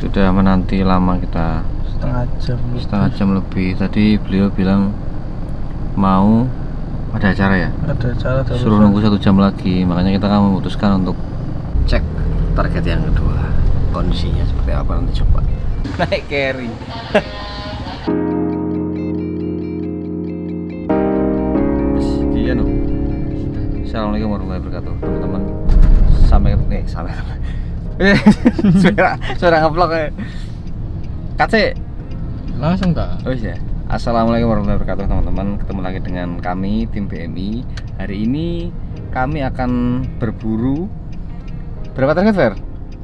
Sudah menanti lama kita, setengah jam lebih. Tadi beliau bilang mau ada acara ya? Ada acara terus. Suruh nunggu 1 jam lagi, makanya kita akan memutuskan untuk cek target yang kedua. Kondisinya seperti apa nanti coba. Naik carry. Iya no. Assalamualaikum warahmatullahi wabarakatuh, teman-teman. Sampai suara ngeblok ya. Kace. Langsung tak? Oh iya. Assalamualaikum warahmatullahi wabarakatuh, teman-teman. Ketemu lagi dengan kami tim BMI. Hari ini kami akan berburu berapa target, Fer?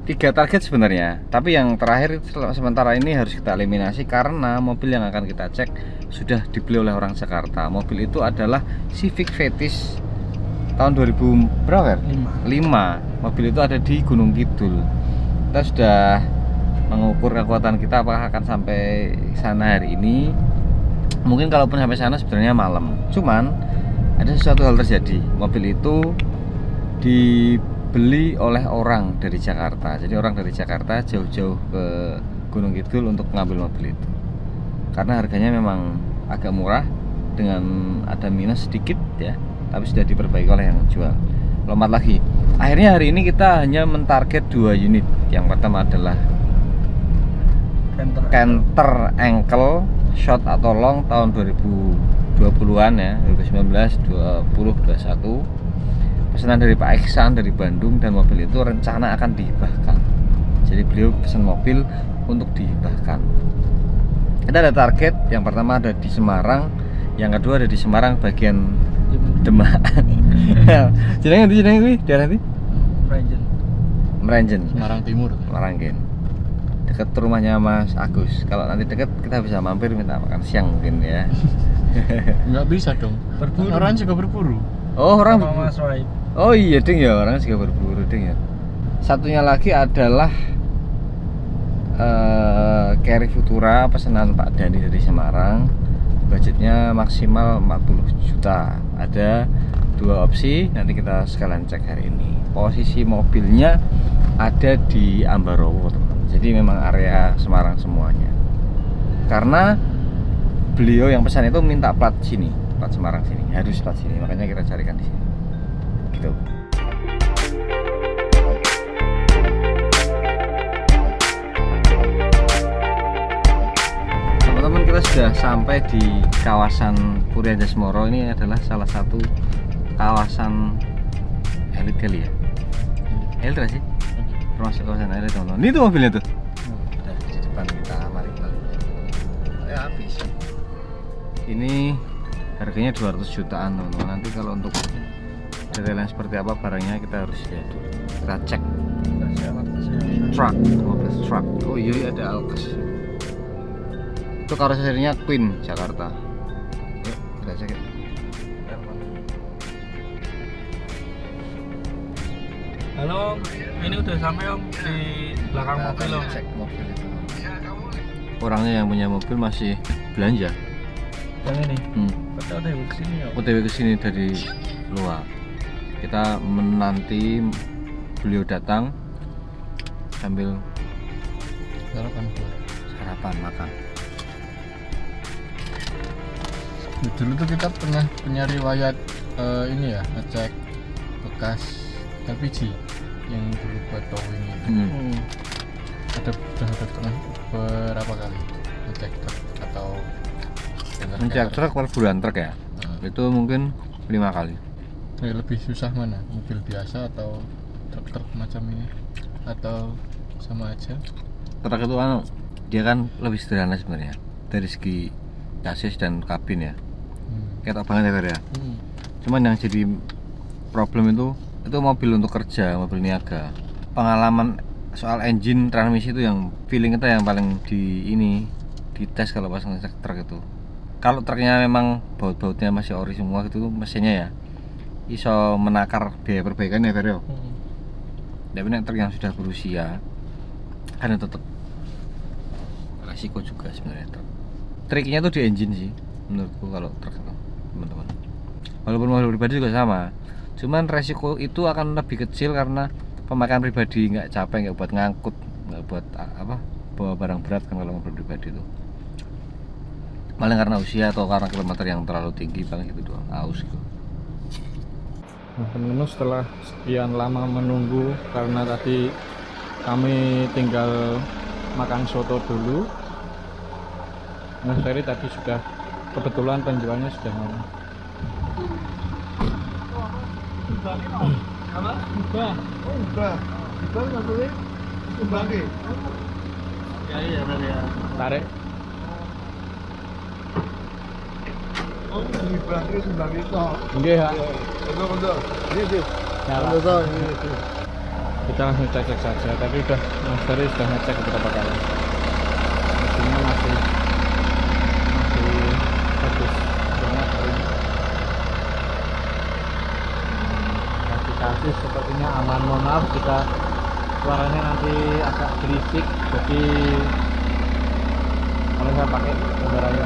3 target sebenarnya. Tapi yang terakhir sementara ini harus kita eliminasi karena mobil yang akan kita cek sudah dibeli oleh orang Jakarta. Mobil itu adalah Civic Fetish tahun 2000 berapa, Fer? 5. Mobil itu ada di Gunung Kidul. Kita sudah mengukur kekuatan kita apakah akan sampai sana hari ini. Mungkin kalaupun sampai sana sebenarnya malam. Cuman ada sesuatu hal terjadi. Mobil itu dibeli oleh orang dari Jakarta. Jadi orang dari Jakarta jauh-jauh ke Gunung Kidul untuk mengambil mobil itu. Karena harganya memang agak murah dengan ada minus sedikit ya, tapi sudah diperbaiki oleh yang jual. Lompat lagi. Akhirnya hari ini kita hanya mentarget 2 unit. Yang pertama adalah Canter ankle short atau long tahun 2020-an ya, 2019, 20, 21. Pesanan dari Pak Iksan dari Bandung, dan mobil itu rencana akan dihibahkan. Jadi beliau pesan mobil untuk dihibahkan. Kita ada target, yang pertama ada di Semarang, yang kedua ada di Semarang bagian Demak. Jenenge kuwi daerah ndi? Merenjen. Semarang Timur. Maranggen. Dekat rumahnya Mas Agus. Kalau nanti dekat kita bisa mampir minta makan siang mungkin ya. Enggak bisa dong. Berburu. Orang juga berburu. Oh, orang Mas Waib. Oh iya ding ya, orang juga berburu ding ya. Satunya lagi adalah Carry Futura pesanan Pak Dani dari Semarang. Budgetnya maksimal 40 juta. Ada 2 opsi, nanti kita sekalian cek hari ini. Posisi mobilnya ada di Ambarawa, teman-teman. Jadi memang area Semarang semuanya. Karena beliau yang pesan itu minta plat sini, plat Semarang sini, harus plat sini. Makanya kita carikan di sini. Gitu. Teman-teman, kita sudah sampai di kawasan Puri Anjasmara. Ini adalah salah satu kawasan elit kali ya. Elit sih? Termasuk kawasan elit, teman-teman. Ini tuh mobilnya tuh. Udah di depan kita, mari kita. Ya habis. Ini harganya 200 jutaan, teman-teman. Nanti kalau untuk detailnya seperti apa barangnya kita harus lihat dulu. Kita cek. Truck, mobil truck. Oh iya, ada Alkes. Itu karoserinya Queen Jakarta. Yuk kita cek ya. Halo, ini udah sampai Om di belakang mobil Om. Cek mobil itu. Orangnya yang punya mobil masih belanja. Yang ini? OTW ke sini ya? OTW ke sini dari luar. Kita menanti beliau datang sambil sarapan makan. Dulu tuh kita pernah punya riwayat ini ya, ngecek bekas LPG yang dulu buat towing itu. Ada pernah berapa kali ngecek truk atau ngecek truk perburuan truk ya? Itu mungkin 5 kali. Lebih susah mana? Mobil biasa atau truk macam ini? Atau sama aja? Truk itu dia kan lebih sederhana sebenarnya dari segi chassis dan kabin ya. Kayak banget ya, Fer ya. Cuman yang jadi problem itu mobil untuk kerja, mobil niaga. Pengalaman soal engine, transmisi itu yang feeling kita yang paling di tes kalau pas ngecek truk itu. Kalau truknya memang baut-bautnya masih ori semua gitu, mesinnya ya iso menakar biaya perbaikan ya, Fer ya. Tapi nek truk yang sudah berusia kan tetap resiko juga sebenarnya truk. Triknya tuh di engine sih menurutku kalau truk itu, teman-teman. Walaupun mobil pribadi juga sama. Cuman resiko itu akan lebih kecil karena pemakaian pribadi, nggak capek, nggak buat ngangkut, nggak buat apa bawa barang berat kan kalau mobil pribadi itu. Paling karena usia atau karena kilometer yang terlalu tinggi, paling itu doang, aus gitu. Nah teman-teman, setelah sekian lama menunggu karena tadi kami tinggal makan soto dulu. Mas Ferry tadi sudah kebetulan penjualnya sudah mau. Tarik. Oh, ini Nggih, ya. Betul. Ini. Nyala. Kita langsung cek saja. Tadi udah Mas Ferry sudah ngecek beberapa kali. Mesinnya masih bagus banget hari ini. Kasih sepertinya aman. Mohon maaf jika suaranya nanti agak berisik. Jadi kalau saya pakai udaranya.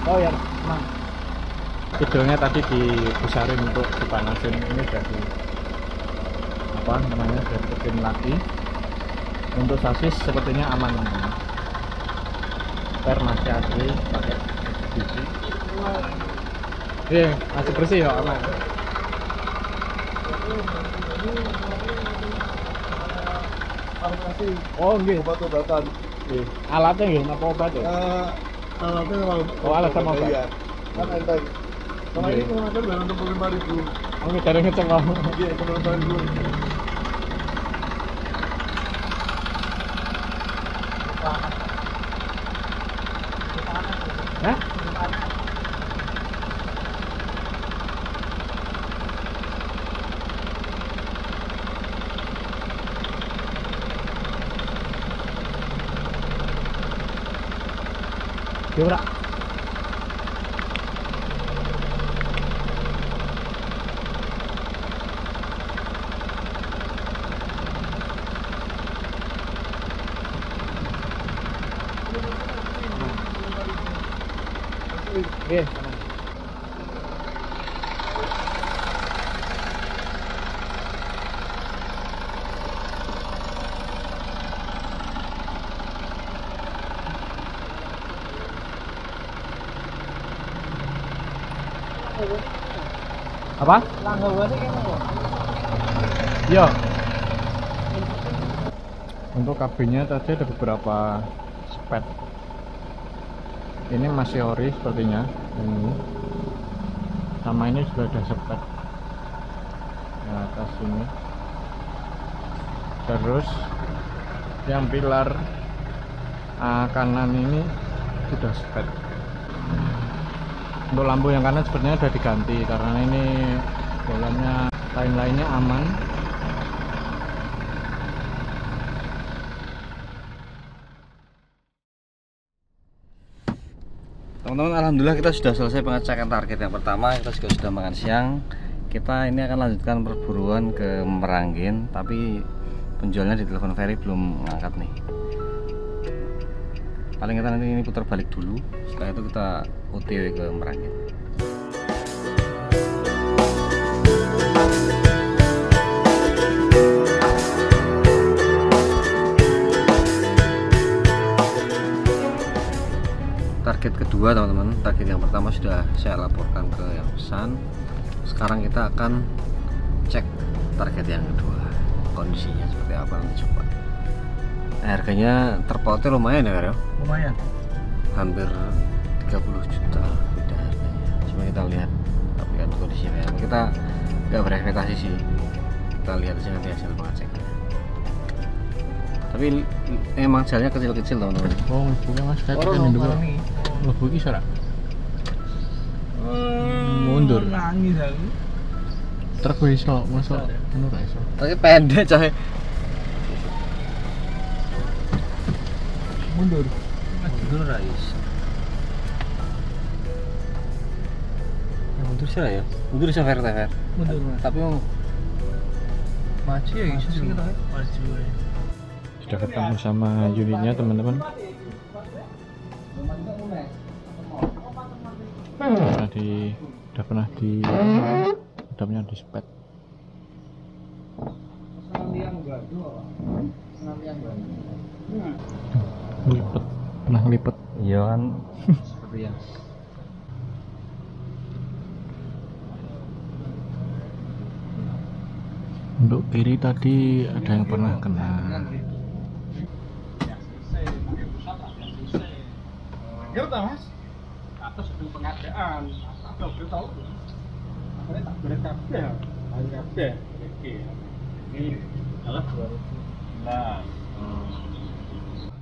Oh ya, emang. Videonya tadi dibesarin untuk dipanasin. Ini jadi apa namanya, dibikin lagi. Untuk sasis sepertinya aman. Per masih asli pakai biji. Iya, masih bersih ya, aman. Oh nggih, obat-obatan. Nggih. Alatnya nggih apa obat ya? Alatnya kalau alat sama obat. Iya. Kan enteng. Kalau ini kemarin baru 65.000. Oh, dari ngecek kok. Iya, 65.000. Hah? Gimana? Oke. Apa? Iya. Untuk kabinnya tadi ada beberapa spek. Ini masih ori sepertinya. Ini. Sama ini sudah ada spek. Di atas ini. Terus yang pilar kanan ini sudah spek. Untuk lampu yang kanan sepertinya sudah diganti karena ini bolamnya lain-lainnya aman. Teman-teman, alhamdulillah kita sudah selesai pengecekan target yang pertama. Kita juga sudah makan siang. Kita ini akan lanjutkan perburuan ke Meranggen, tapi penjualnya di telepon Ferry belum ngangkat nih. Paling kita nanti ini putar balik dulu, setelah itu kita OTW ke Meranggen. Target kedua teman-teman, target yang pertama sudah saya laporkan ke yang pesan. Sekarang kita akan cek target yang kedua, kondisinya seperti apa, nanti coba. Harganya terpautnya lumayan ya Karyo? Lumayan. Hampir 30 juta beda harganya. Coba kita lihat tapi kan kondisinya. Kita nggak berekspektasi sih. Kita lihat aja nanti hasil pengecekan. Tapi emang jalannya kecil-kecil teman-teman. Oh, bukan Mas, saya tekan dulu. Oh, buki sarak. Mundur. Nangis aku. Truk iso, masuk anu ra iso. Tapi pendek coy. Mundur. Mundur Rais. Mundur sih ya. Mundur bisa fair. Mundur. Tapi mau maju ya iso sih kita. Maju. Sudah ketemu sama unitnya teman-teman. Udah pernah di spek. Ngelipet, pernah ngelipet. Iya kan. Seperti yang Untuk kiri tadi ada yang pernah kena. Ya udah mas, atas sedang pengadaan, apa beritahu? Akhirnya tak beres kabeh, hari kabeh. Ini adalah 2009.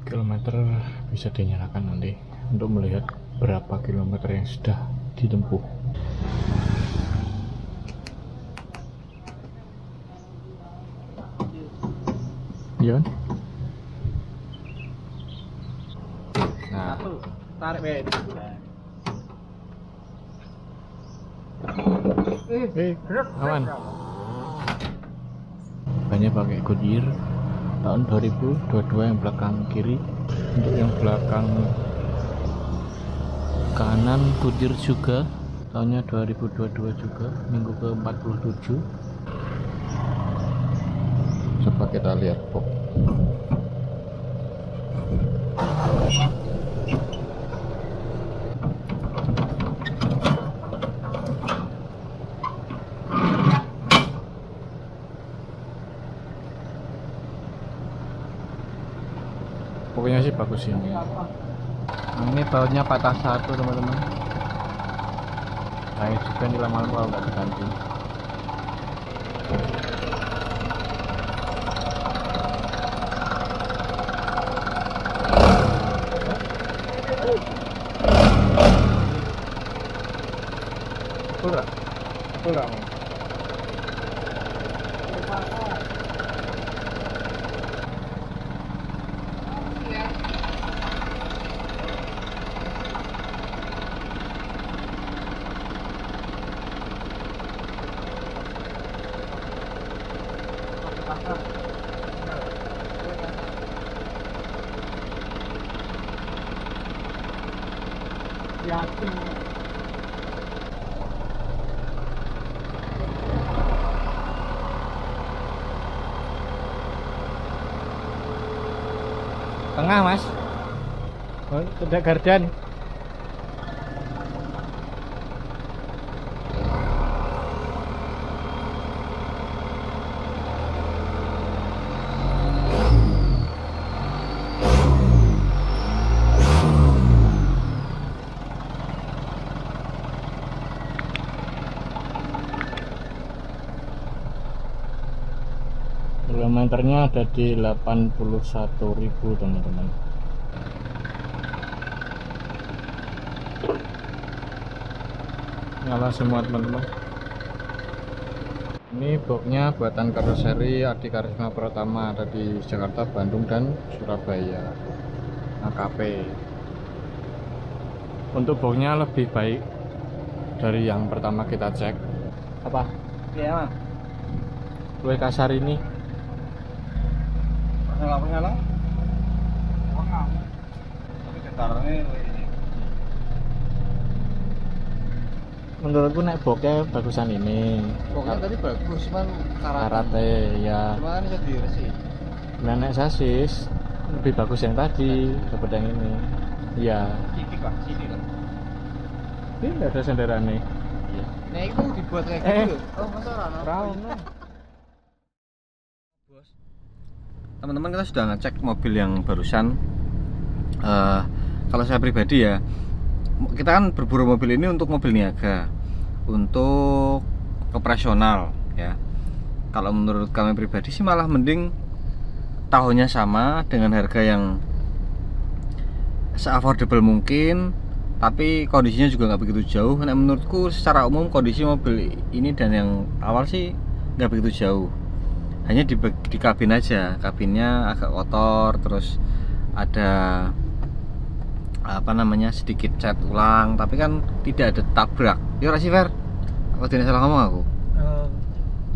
Kilometer bisa dinyalakan nanti untuk melihat berapa kilometer yang sudah ditempuh. Iya kan? nah, Tarik bed. Aman. Banyak pakai Goodyear tahun 2022 yang belakang kiri. Untuk yang belakang kanan Goodyear juga tahunnya 2022 juga, minggu ke 47. Coba kita lihat box. Pokoknya sih bagus ini. Nah, ini bautnya patah satu teman-teman. Nah juga ini lama-lama kalau nggak diganti. Betul nggak? Yakin. Tengah mas. Oh, tidak gardan. Kilometernya ada di 81.000 teman-teman. Nyala semua teman-teman. Ini boxnya buatan karoseri Adi Karisma Pratama, ada di Jakarta, Bandung, dan Surabaya. AKP. Untuk boxnya lebih baik dari yang pertama kita cek. Apa? iya Bang. Kue kasar ini. Nyala. Wah, tapi getarannya ini. Menurutku naik boxnya bagusan ini. Pokoknya tadi bagus, cuman Karate ya. Cuman bisa diresi. Nenek sasis lebih bagus yang tadi daripada yang ini. Iya. Sini lah. Ini nggak ada senderan nih. Iya. Nah itu dibuat kayak gitu. Oh masa rana? Teman-teman, kita sudah ngecek mobil yang barusan. Kalau saya pribadi ya, kita kan berburu mobil ini untuk mobil niaga, untuk operasional ya. Kalau menurut kami pribadi sih malah mending tahunnya sama dengan harga yang se-affordable mungkin, tapi kondisinya juga nggak begitu jauh. Nah, menurutku secara umum kondisi mobil ini dan yang awal sih nggak begitu jauh. Hanya di kabin aja, kabinnya agak kotor, terus ada apa namanya sedikit cat ulang, tapi kan tidak ada tabrak. Yo sih Fer, aku tidak salah ngomong aku.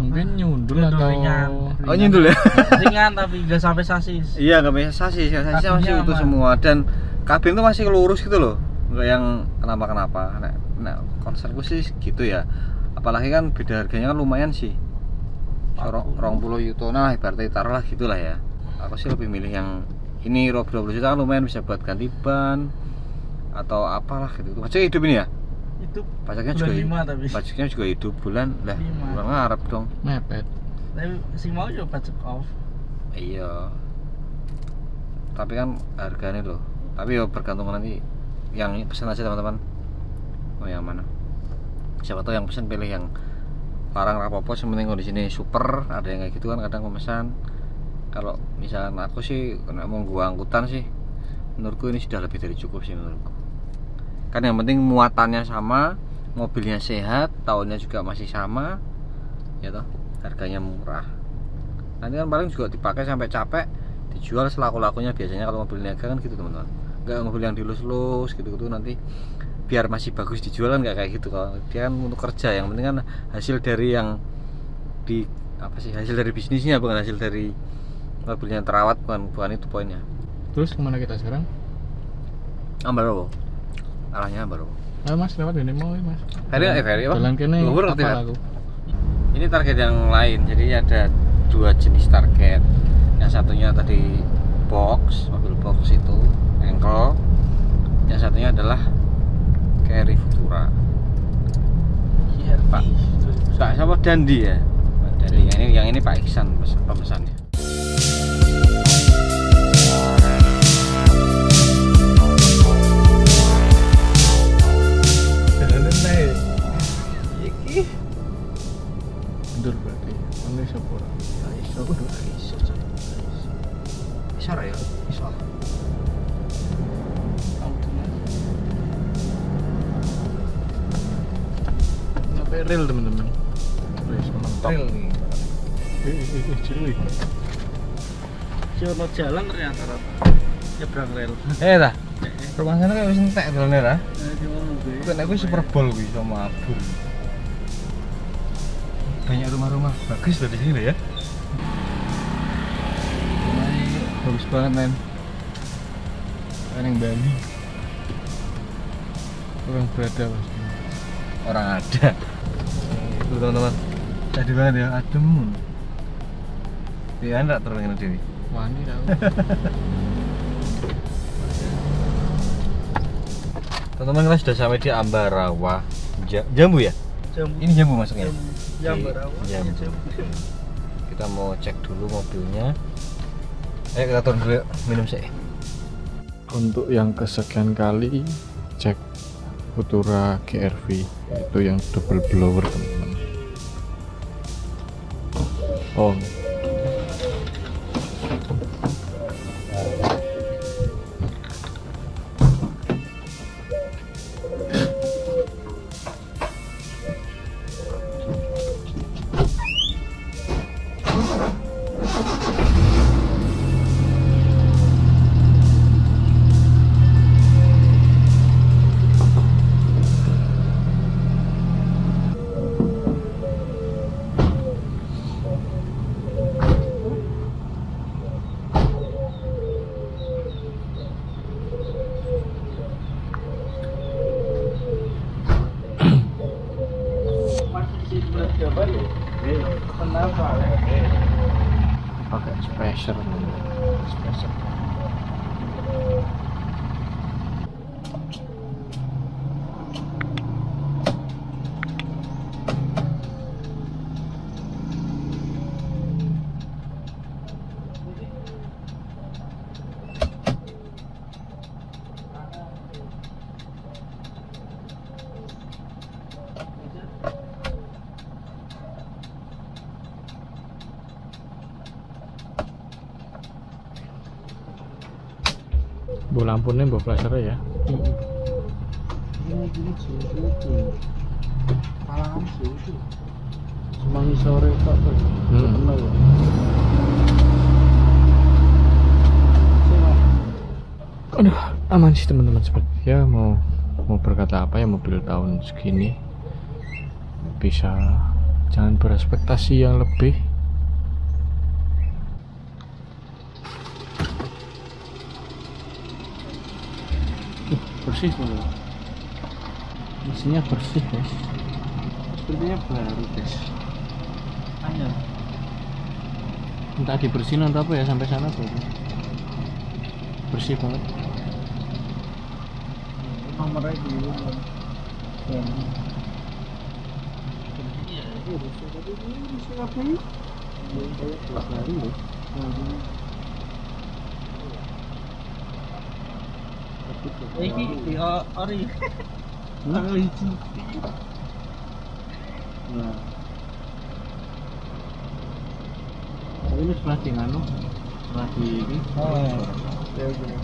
Mungkin nyundul atau ringan. Oh nyundul ya? Ringan tapi nggak sampai sasis. Iya nggak bisa sasisnya masih utuh semua, dan kabin tuh masih lurus gitu loh, nggak yang kenapa-kenapa. Nah konserku sih gitu ya, apalagi kan beda harganya kan lumayan sih. 20 yuto, nah ibaratnya taruh lah gitulah ya. Aku sih lebih milih yang ini 20 juta kan lumayan bisa buat ganti ban atau apalah gitu. Pajaknya hidup ini ya? Itu Pajaknya bulan juga 5 tapi. pajaknya juga hidup bulan lah. 5. Bulan ngarep dong. Mepet. Tapi si mau yo pajak off. Iya. Tapi kan harganya loh. Tapi ya bergantung nanti yang pesan aja teman-teman. Mau yang mana? Siapa tahu yang pesan pilih yang larang rapopo, sementing kondisi ini super. Ada yang kayak gitu kan kadang pemesan. Kalau misalkan aku sih kena mau gua angkutan sih, menurutku ini sudah lebih dari cukup sih menurutku. Kan yang penting muatannya sama, mobilnya sehat, tahunnya juga masih sama, ya toh, harganya murah. Nanti kan paling juga dipakai sampai capek, dijual selaku-lakunya. Biasanya kalau mobil niaga kan gitu teman-teman, nggak mobil yang dilus-lus gitu-gitu nanti biar masih bagus dijual kan nggak kayak gitu. Kalau dia kan untuk kerja, yang penting kan hasil dari yang di apa sih, hasil dari bisnisnya, bukan hasil dari mobilnya terawat, bukan itu poinnya. Terus kemana kita sekarang? Ambarowo, arahnya Ambarowo. Ayo mas, lewat ini mau mas. Ferry apa? Jalan kene Luhur apa tidak? aku? Ini target yang lain, jadi ada 2 jenis target. Yang satunya tadi box, mobil box itu engkel. Yang satunya adalah Carry Futura. Iya, Pak siapa Dandi ya? Pak Dandi. Yang ini Pak Iksan pemesannya. Mundur berarti. Ini siapa? Iso ya? Iso. Sampai real teman-teman. Wis mentok. Real nih. Cilik. Jono jalan ternyata nyebrang rel. Dah. Rumah sana kayak wis entek dolane ra. Di mana gue? Bukan aku Super Bowl kuwi sama Abur. Banyak rumah-rumah bagus loh di sini loh ya. Bagus banget men. Kan yang Bali. Orang berada mas. Orang ada. Itu teman-teman. Tadi banget ya, adem. Dia enggak terus Dewi. Wani tau. Teman-teman, kita sudah sampai di Ambarawa. Jambu ya? Jambu. Ini jambu masuknya. Jambu. Jambu. Kita mau cek dulu mobilnya. Ayo kita turun dulu, minum sih. Untuk yang kesekian kali cek Futura GRV, itu yang double blower teman-teman. Oh. Pakai spacer, spacer. Bawa lampunya, bawa flasher ya. Ini susu. Palangan susu. Semangi sore tak tuh. Benar. Aduh, aman sih teman-teman. Seperti ya mau berkata apa ya, mobil tahun segini bisa, jangan berekspektasi yang lebih. Bersih dulu, mesinnya bersih guys, Sepertinya baru guys. Hanya entah dibersihin atau apa ya, sampai sana tuh bersih banget. Nomornya di ini di ori. Tanggal hiji. Nah. Ini sebelah di nganu, sebelah di ini. Oh. Ya benar.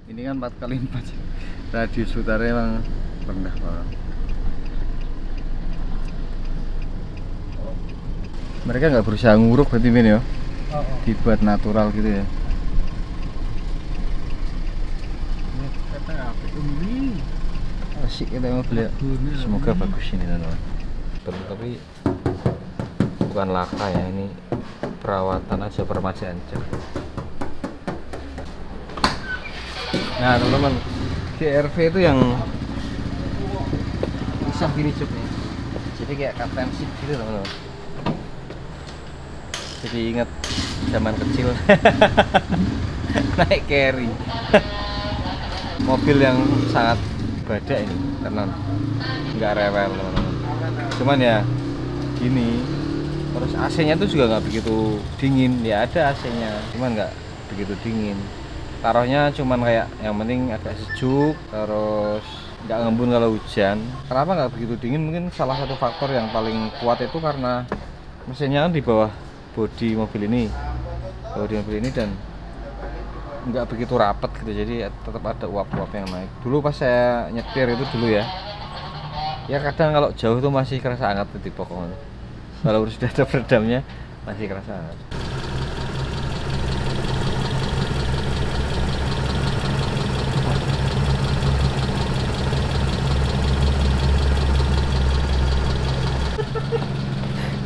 Ini kan 4x4 radius putarnya emang rendah banget. Mereka nggak berusaha nguruk berarti ini ya, dibuat natural gitu ya. Ini kata apa ini? Asik kita mau beli. Semoga bagus ini teman-teman. Tapi bukan laka ya, ini perawatan aja, permajaan aja. Nah teman-teman, CRV itu yang pisah gini cupnya, jadi kayak captain seat gitu teman-teman. Jadi ingat zaman kecil naik carry. Mobil yang sangat badak ini, tenang, nggak rewel teman-teman. Cuman ya gini, terus AC-nya tuh juga nggak begitu dingin, ya ada AC-nya, cuman nggak begitu dingin. Taruhnya cuman kayak yang penting agak sejuk, terus nggak ngembun kalau hujan. Kenapa nggak begitu dingin? Mungkin salah satu faktor yang paling kuat itu karena mesinnya kan di bawah bodi mobil ini, dan nggak begitu rapat gitu, jadi tetap ada uap-uap yang naik. Dulu pas saya nyetir itu dulu ya kadang kalau jauh tuh masih kerasa hangat di pokoknya. Kalau sudah ada peredamnya masih kerasa hangat.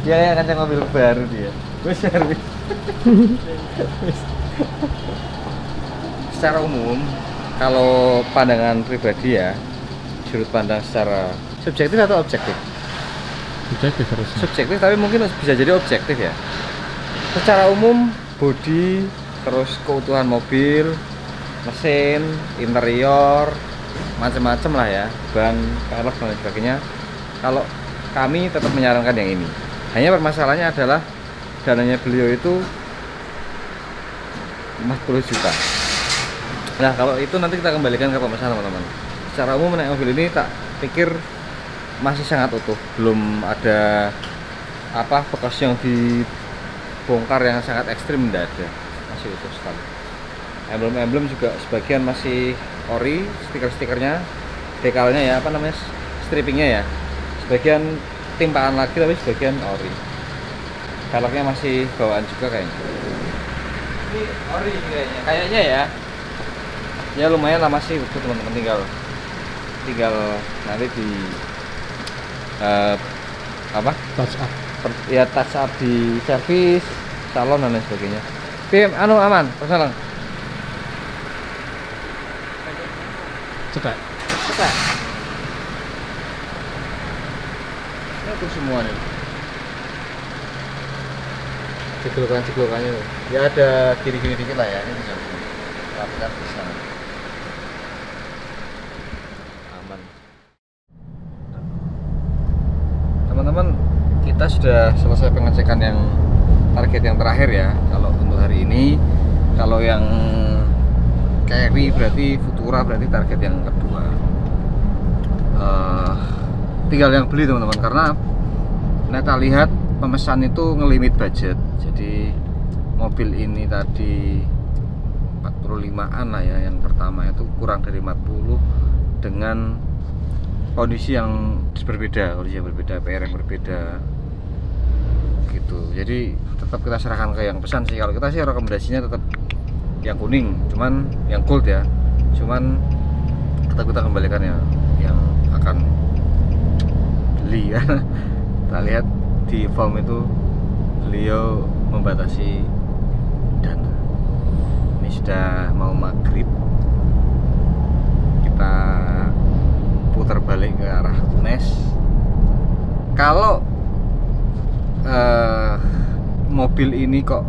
Ya kan mobil baru dia. Wes servis. Secara umum, kalau pandangan pribadi ya, sudut pandang secara subjektif atau objektif? Subjektif harusnya. Subjektif, tapi mungkin bisa jadi objektif ya. Secara umum, bodi, terus keutuhan mobil, mesin, interior, macam-macam lah ya, ban, pelek dan sebagainya. Kalau kami tetap menyarankan yang ini. Hanya permasalahannya adalah dananya beliau itu 40 juta. Nah kalau itu nanti kita kembalikan ke pemesan teman-teman. Secara umum naik mobil ini tak pikir masih sangat utuh, belum ada apa bekas yang dibongkar yang sangat ekstrim, tidak ada, masih utuh sekali. Emblem-emblem juga sebagian masih ori, stiker-stikernya, dekalnya ya apa namanya, strippingnya ya, sebagian timpaan lagi tapi sebagian ori. Velgnya masih bawaan juga kayaknya. Ini ori kayaknya ya. Ya lumayan lah masih utuh teman-teman, tinggal nanti di apa? Touch up. Ya touch up di servis, salon dan lain sebagainya. Tim anu aman, persoalan. Cepat. Cepat. Itu semua nih. Ceklokan-ceklokannya tuh. Ya ada gini-gini dikit lah ya, ini tinggal rapikan bisa. Aman. Teman-teman, kita sudah selesai pengecekan yang target yang terakhir ya. Kalau untuk hari ini, kalau yang carry berarti Futura berarti target yang kedua. Tinggal yang beli teman-teman, karena kita lihat pemesan itu ngelimit budget. Jadi mobil ini tadi 45-an lah ya, yang pertama itu kurang dari 40 dengan kondisi yang berbeda, PR yang berbeda gitu. Jadi tetap kita serahkan ke yang pesan sih. Kalau kita sih rekomendasinya tetap yang kuning, cuman yang gold ya, cuman tetap kita kembalikan ya yang akan beli ya. Kita lihat di form itu beliau membatasi dana. Ini sudah mau maghrib, kita putar balik ke arah Unes. Kalau mobil ini kok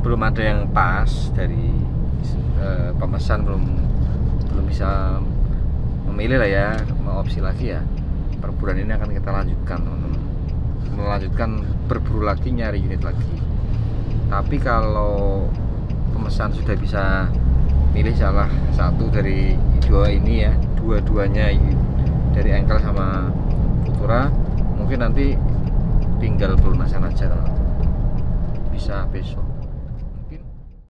belum ada yang pas dari pemesan, belum bisa memilih lah ya, mau opsi lagi ya. Perburuan ini akan kita lanjutkan, teman-teman. Melanjutkan berburu lagi, nyari unit lagi. Tapi kalau pemesan sudah bisa milih salah satu dari dua ini ya, dua-duanya dari Engkel sama Futura, mungkin nanti tinggal pelunasan aja, teman-teman. Bisa besok.